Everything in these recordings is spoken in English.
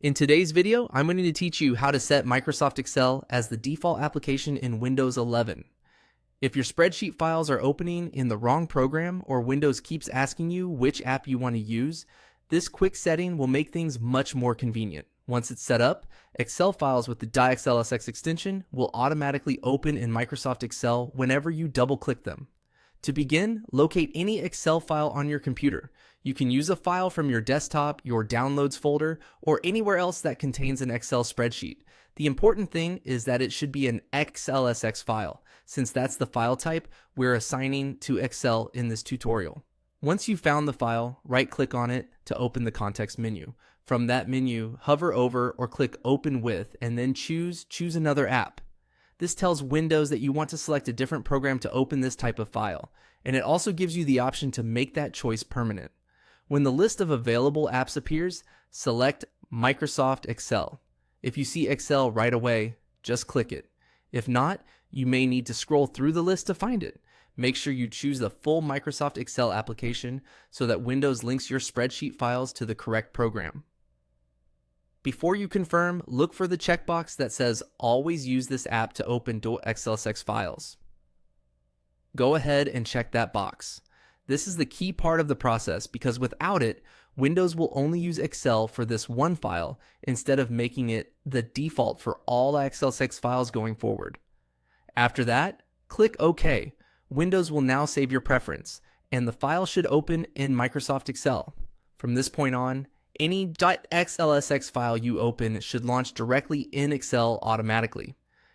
In today's video, I'm going to teach you how to set Microsoft Excel as the default application in Windows 11. If your spreadsheet files are opening in the wrong program or Windows keeps asking you which app you want to use, this quick setting will make things much more convenient. Once it's set up, Excel files with the .xlsx extension will automatically open in Microsoft Excel whenever you double-click them. To begin, locate any Excel file on your computer. You can use a file from your desktop, your Downloads folder, or anywhere else that contains an Excel spreadsheet. The important thing is that it should be an XLSX file, since that's the file type we're assigning to Excel in this tutorial. Once you've found the file, right-click on it to open the context menu. From that menu, hover over or click Open With, and then choose Another App. This tells Windows that you want to select a different program to open this type of file, and it also gives you the option to make that choice permanent. When the list of available apps appears, select Microsoft Excel. If you see Excel right away, just click it. If not, you may need to scroll through the list to find it. Make sure you choose the full Microsoft Excel application so that Windows links your spreadsheet files to the correct program. Before you confirm, look for the checkbox that says Always use this app to open .xlsx files. Go ahead and check that box. This is the key part of the process because without it, Windows will only use Excel for this one file instead of making it the default for all XLSX files going forward. After that, click OK. Windows will now save your preference, and the file should open in Microsoft Excel. From this point on, any .xlsx file you open should launch directly in Excel automatically.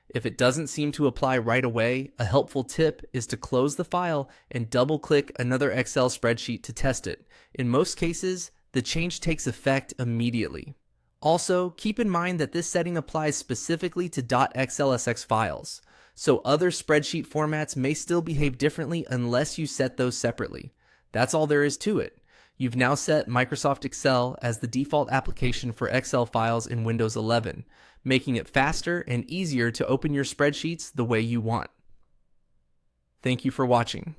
If it doesn't seem to apply right away, a helpful tip is to close the file and double-click another Excel spreadsheet to test it. In most cases, the change takes effect immediately. Also, keep in mind that this setting applies specifically to .xlsx files, so other spreadsheet formats may still behave differently unless you set those separately. That's all there is to it. You've now set Microsoft Excel as the default application for Excel files in Windows 11, making it faster and easier to open your spreadsheets the way you want. Thank you for watching.